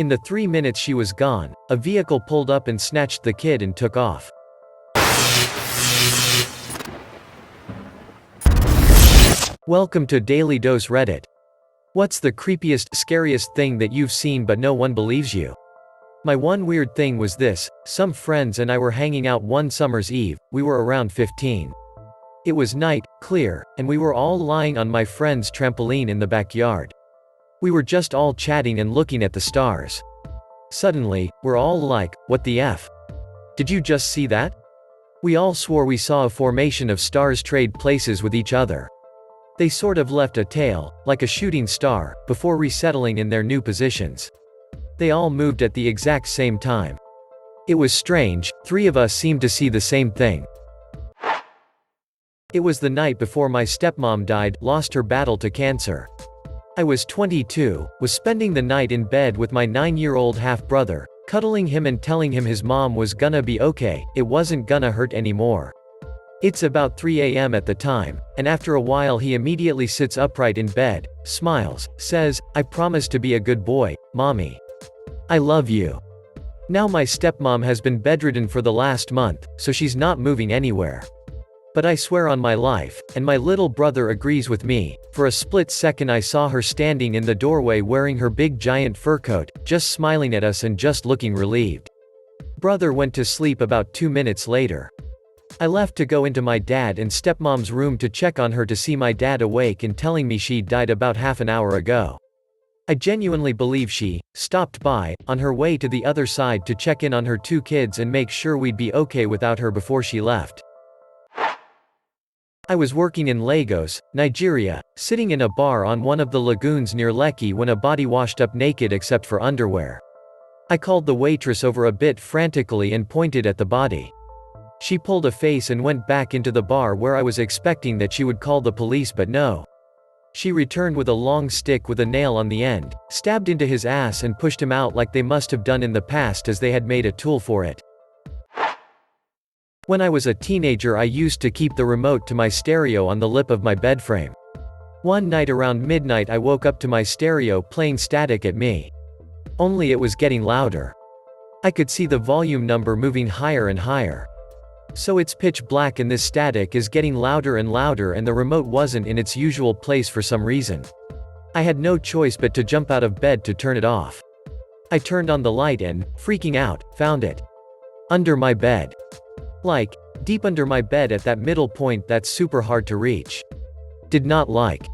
In the 3 minutes she was gone, a vehicle pulled up and snatched the kid and took off. Welcome to Daily Dose Reddit. What's the creepiest, scariest thing that you've seen but no one believes you? My one weird thing was this: some friends and I were hanging out one summer's eve. We were around 15. It was night, clear, and we were all lying on my friend's trampoline in the backyard. We were just all chatting and looking at the stars. Suddenly, we're all like, "What the F? Did you just see that?" We all swore we saw a formation of stars trade places with each other. They sort of left a tail, like a shooting star, before resettling in their new positions. They all moved at the exact same time. It was strange, 3 of us seemed to see the same thing. It was the night before my stepmom died, lost her battle to cancer. I was 22, was spending the night in bed with my 9-year-old half-brother, cuddling him and telling him his mom was gonna be okay, it wasn't gonna hurt anymore. It's about 3 a.m. at the time, and after a while he immediately sits upright in bed, smiles, says, "I promise to be a good boy, mommy. I love you." Now my stepmom has been bedridden for the last month, so she's not moving anywhere. But I swear on my life, and my little brother agrees with me, for a split second I saw her standing in the doorway wearing her big giant fur coat, just smiling at us and just looking relieved. Brother went to sleep about 2 minutes later. I left to go into my dad and stepmom's room to check on her to see my dad awake and telling me she died about half an hour ago. I genuinely believe she stopped by, on her way to the other side to check in on her 2 kids and make sure we'd be okay without her before she left. I was working in Lagos, Nigeria, sitting in a bar on one of the lagoons near Lekki when a body washed up naked except for underwear. I called the waitress over a bit frantically and pointed at the body. She pulled a face and went back into the bar where I was expecting that she would call the police, but no. She returned with a long stick with a nail on the end, stabbed into his ass and pushed him out like they must have done in the past as they had made a tool for it. When I was a teenager I used to keep the remote to my stereo on the lip of my bed frame. One night around midnight I woke up to my stereo playing static at me. Only it was getting louder. I could see the volume number moving higher and higher. So it's pitch black and this static is getting louder and louder and the remote wasn't in its usual place for some reason. I had no choice but to jump out of bed to turn it off. I turned on the light and, freaking out, found it under my bed. Like, deep under my bed at that middle point that's super hard to reach. Did not like.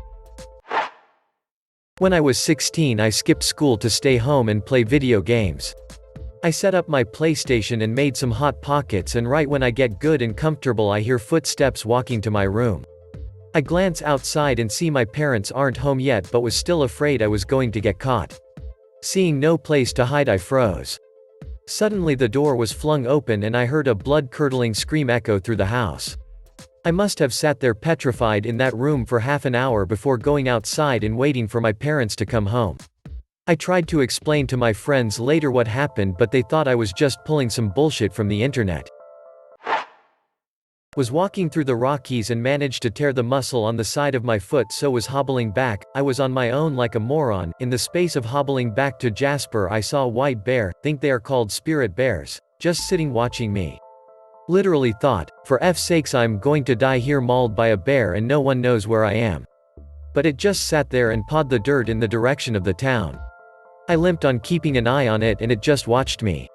When I was 16 I skipped school to stay home and play video games. I set up my PlayStation and made some hot pockets, and right when I get good and comfortable I hear footsteps walking to my room. I glance outside and see my parents aren't home yet but was still afraid I was going to get caught. Seeing no place to hide I froze. Suddenly the door was flung open and I heard a blood-curdling scream echo through the house. I must have sat there petrified in that room for half an hour before going outside and waiting for my parents to come home. I tried to explain to my friends later what happened but they thought I was just pulling some bullshit from the internet. Was walking through the Rockies and managed to tear the muscle on the side of my foot, so was hobbling back. I was on my own like a moron. In the space of hobbling back to Jasper I saw a white bear, think they are called spirit bears, just sitting watching me. Literally thought, for F's sakes I'm going to die here mauled by a bear and no one knows where I am. But it just sat there and pawed the dirt in the direction of the town. I limped on keeping an eye on it and it just watched me.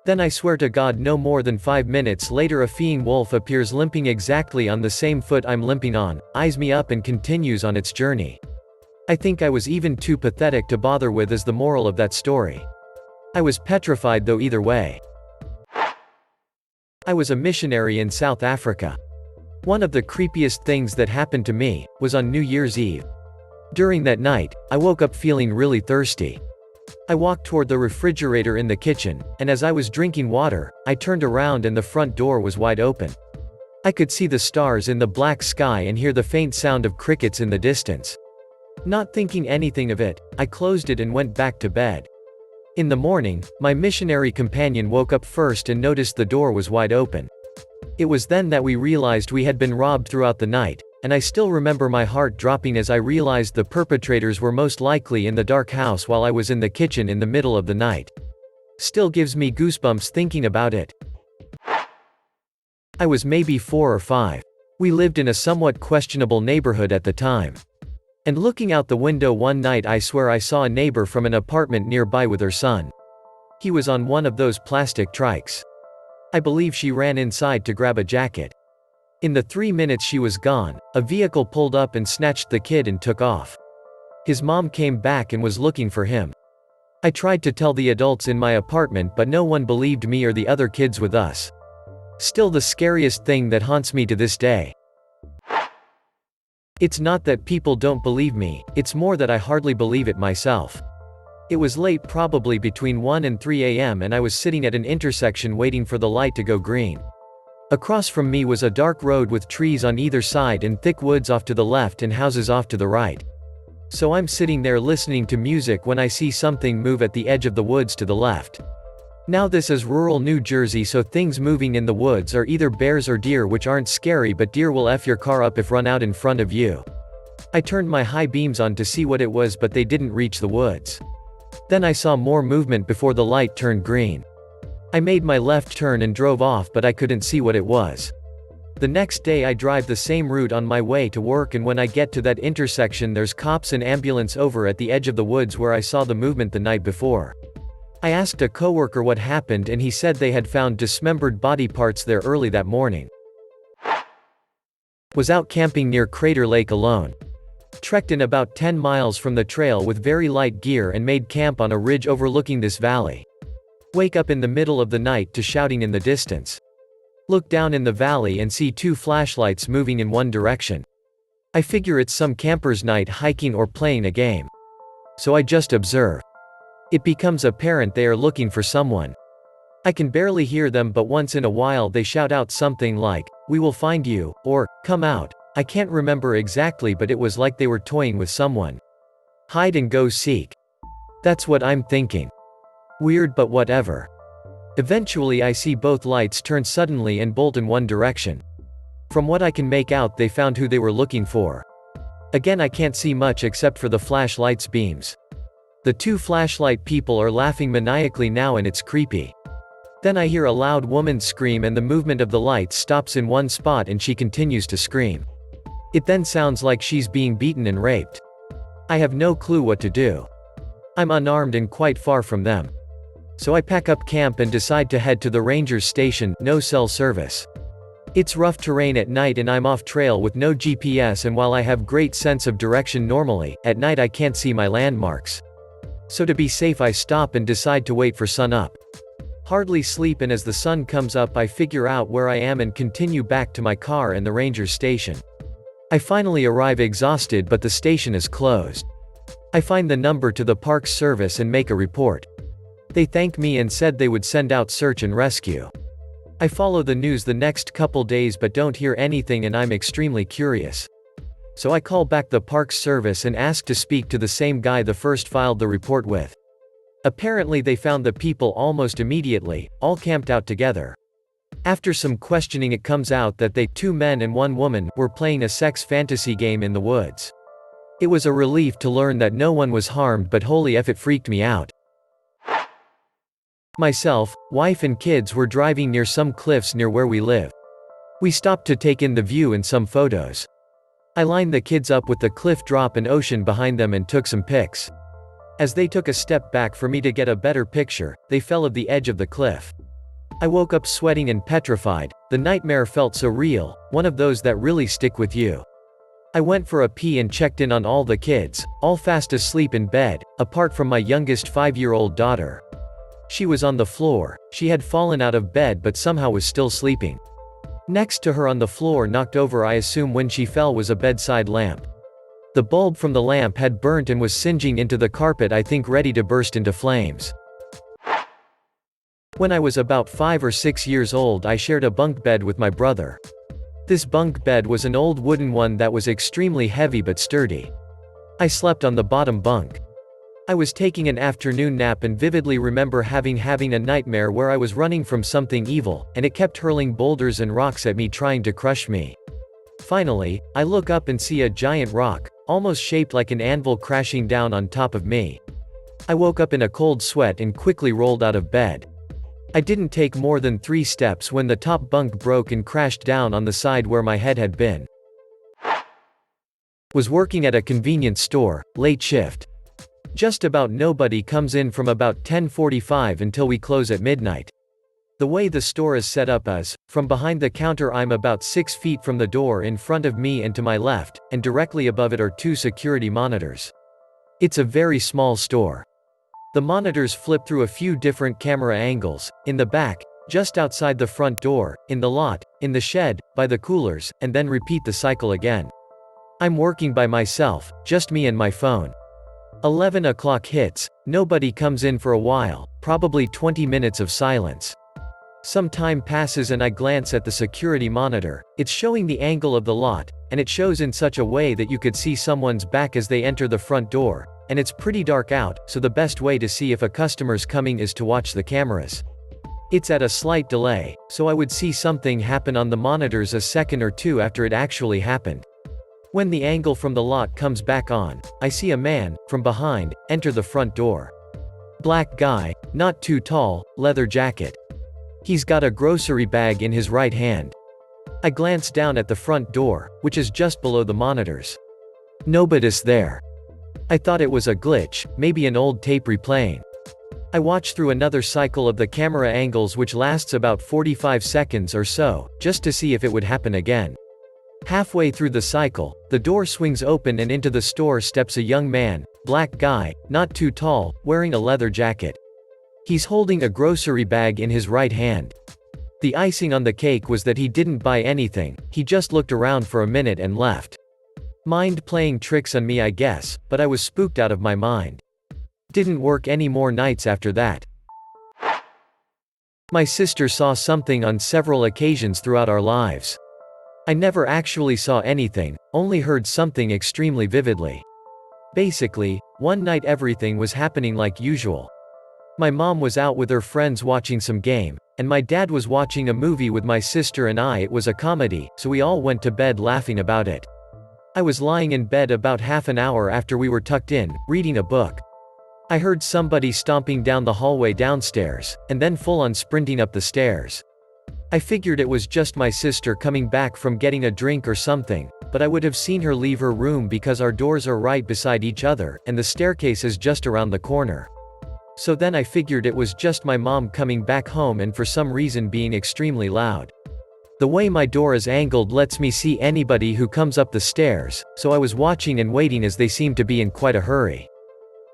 Then I swear to God no more than 5 minutes later a feeing wolf appears limping exactly on the same foot I'm limping on, eyes me up and continues on its journey. I think I was even too pathetic to bother with as the moral of that story. I was petrified though either way. I was a missionary in South Africa. One of the creepiest things that happened to me was on New Year's Eve. During that night, I woke up feeling really thirsty. I walked toward the refrigerator in the kitchen, and as I was drinking water, I turned around and the front door was wide open. I could see the stars in the black sky and hear the faint sound of crickets in the distance. Not thinking anything of it, I closed it and went back to bed. In the morning, my missionary companion woke up first and noticed the door was wide open. It was then that we realized we had been robbed throughout the night, and I still remember my heart dropping as I realized the perpetrators were most likely in the dark house while I was in the kitchen in the middle of the night. Still gives me goosebumps thinking about it. I was maybe 4 or 5. We lived in a somewhat questionable neighborhood at the time. And looking out the window one night, I swear I saw a neighbor from an apartment nearby with her son. He was on one of those plastic trikes. I believe she ran inside to grab a jacket. In the 3 minutes she was gone, a vehicle pulled up and snatched the kid and took off. His mom came back and was looking for him. I tried to tell the adults in my apartment, but no one believed me or the other kids with us. Still the scariest thing that haunts me to this day. It's not that people don't believe me, it's more that I hardly believe it myself. It was late, probably between 1 and 3 a.m., and I was sitting at an intersection waiting for the light to go green. Across from me was a dark road with trees on either side and thick woods off to the left and houses off to the right. So I'm sitting there listening to music when I see something move at the edge of the woods to the left. Now this is rural New Jersey, so things moving in the woods are either bears or deer, which aren't scary, but deer will F your car up if run out in front of you. I turned my high beams on to see what it was, but they didn't reach the woods. Then I saw more movement before the light turned green. I made my left turn and drove off, but I couldn't see what it was. The next day I drive the same route on my way to work, and when I get to that intersection there's cops and ambulance over at the edge of the woods where I saw the movement the night before. I asked a coworker what happened, and he said they had found dismembered body parts there early that morning. Was out camping near Crater Lake alone. Trekked in about 10 miles from the trail with very light gear and made camp on a ridge overlooking this valley. Wake up in the middle of the night to shouting in the distance. Look down in the valley and see 2 flashlights moving in one direction. I figure it's some camper's night hiking or playing a game. So I just observe. It becomes apparent they are looking for someone. I can barely hear them, but once in a while they shout out something like, "We will find you," or, "Come out." I can't remember exactly, but it was like they were toying with someone. Hide and go seek. That's what I'm thinking. Weird, but whatever. Eventually I see both lights turn suddenly and bolt in one direction. From what I can make out, they found who they were looking for. Again, I can't see much except for the flashlight's beams. The 2 flashlight people are laughing maniacally now, and it's creepy. Then I hear a loud woman scream, and the movement of the light stops in one spot and she continues to scream. It then sounds like she's being beaten and raped. I have no clue what to do. I'm unarmed and quite far from them. So I pack up camp and decide to head to the ranger's station. No cell service. It's rough terrain at night and I'm off trail with no GPS, and while I have great sense of direction normally, at night I can't see my landmarks. So to be safe I stop and decide to wait for sun up. Hardly sleep, and as the sun comes up I figure out where I am and continue back to my car and the ranger's station. I finally arrive exhausted, but the station is closed. I find the number to the park service and make a report. They thank me and said they would send out search and rescue. I follow the news the next couple days but don't hear anything, and I'm extremely curious. So I call back the parks service and ask to speak to the same guy the first filed the report with. Apparently they found the people almost immediately, all camped out together. After some questioning it comes out that they, 2 men and 1 woman, were playing a sex fantasy game in the woods. It was a relief to learn that no one was harmed, but holy F, it freaked me out. Myself, wife and kids were driving near some cliffs near where we live. We stopped to take in the view and some photos. I lined the kids up with the cliff drop and ocean behind them and took some pics. As they took a step back for me to get a better picture, they fell off the edge of the cliff. I woke up sweating and petrified. The nightmare felt so real, one of those that really stick with you. I went for a pee and checked in on all the kids, all fast asleep in bed, apart from my youngest 5-year-old daughter. She was on the floor. She had fallen out of bed but somehow was still sleeping. Next to her on the floor, knocked over I assume when she fell, was a bedside lamp. The bulb from the lamp had burnt and was singeing into the carpet, I think ready to burst into flames. When I was about 5 or 6 years old I shared a bunk bed with my brother. This bunk bed was an old wooden one that was extremely heavy but sturdy. I slept on the bottom bunk. I was taking an afternoon nap and vividly remember having a nightmare where I was running from something evil, and it kept hurling boulders and rocks at me trying to crush me. Finally, I look up and see a giant rock, almost shaped like an anvil, crashing down on top of me. I woke up in a cold sweat and quickly rolled out of bed. I didn't take more than 3 steps when the top bunk broke and crashed down on the side where my head had been. Was working at a convenience store, late shift. Just about nobody comes in from about 10:45 until we close at midnight. The way the store is set up is, from behind the counter I'm about 6 feet from the door in front of me and to my left, and directly above it are 2 security monitors. It's a very small store. The monitors flip through a few different camera angles, in the back, just outside the front door, in the lot, in the shed, by the coolers, and then repeat the cycle again. I'm working by myself, just me and my phone. 11 o'clock hits, nobody comes in for a while, probably 20 minutes of silence. Some time passes and I glance at the security monitor. It's showing the angle of the lot, and it shows in such a way that you could see someone's back as they enter the front door, and it's pretty dark out, so the best way to see if a customer's coming is to watch the cameras. It's at a slight delay, so I would see something happen on the monitors a second or two after it actually happened. When the angle from the lot comes back on, I see a man, from behind, enter the front door. Black guy, not too tall, leather jacket. He's got a grocery bag in his right hand. I glance down at the front door, which is just below the monitors. Nobody's there. I thought it was a glitch, maybe an old tape replaying. I watch through another cycle of the camera angles, which lasts about 45 seconds or so, just to see if it would happen again. Halfway through the cycle, the door swings open and into the store steps a young man, black guy, not too tall, wearing a leather jacket. He's holding a grocery bag in his right hand. The icing on the cake was that he didn't buy anything, he just looked around for a minute and left. Mind playing tricks on me, I guess, but I was spooked out of my mind. Didn't work any more nights after that. My sister saw something on several occasions throughout our lives. I never actually saw anything, only heard something extremely vividly. Basically, one night everything was happening like usual. My mom was out with her friends watching some game, and my dad was watching a movie with my sister and I. It was a comedy, so we all went to bed laughing about it. I was lying in bed about half an hour after we were tucked in, reading a book. I heard somebody stomping down the hallway downstairs, and then full on sprinting up the stairs. I figured it was just my sister coming back from getting a drink or something, but I would have seen her leave her room because our doors are right beside each other, and the staircase is just around the corner. So then I figured it was just my mom coming back home and for some reason being extremely loud. The way my door is angled lets me see anybody who comes up the stairs, so I was watching and waiting as they seemed to be in quite a hurry.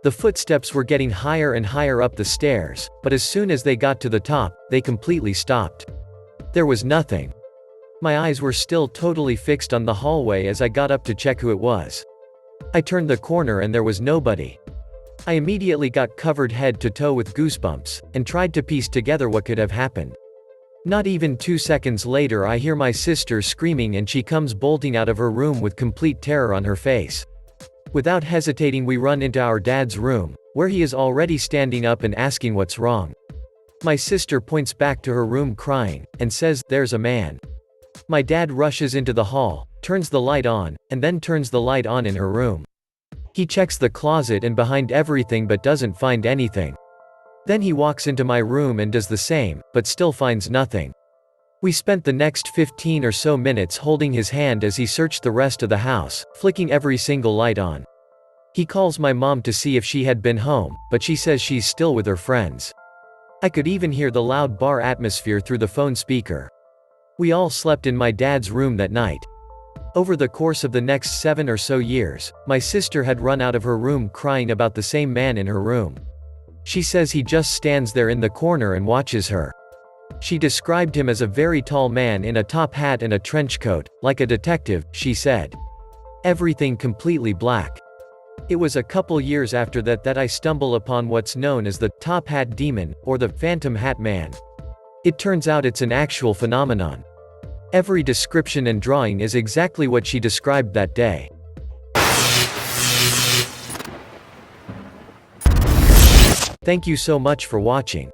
The footsteps were getting higher and higher up the stairs, but as soon as they got to the top, they completely stopped. There was nothing. My eyes were still totally fixed on the hallway as I got up to check who it was. I turned the corner and there was nobody. I immediately got covered head to toe with goosebumps, and tried to piece together what could have happened. Not even 2 seconds later I hear my sister screaming and she comes bolting out of her room with complete terror on her face. Without hesitating we run into our dad's room, where he is already standing up and asking what's wrong. My sister points back to her room crying, and says, "There's a man." My dad rushes into the hall, turns the light on, and then turns the light on in her room. He checks the closet and behind everything but doesn't find anything. Then he walks into my room and does the same, but still finds nothing. We spent the next 15 or so minutes holding his hand as he searched the rest of the house, flicking every single light on. He calls my mom to see if she had been home, but she says she's still with her friends. I could even hear the loud bar atmosphere through the phone speaker. We all slept in my dad's room that night. Over the course of the next 7 or so years, my sister had run out of her room crying about the same man in her room. She says he just stands there in the corner and watches her. She described him as a very tall man in a top hat and a trench coat, like a detective, she said. Everything completely black. It was a couple years after that I stumble upon what's known as the top hat demon, or the phantom hat man. It turns out it's an actual phenomenon. Every description and drawing is exactly what she described that day. Thank you so much for watching.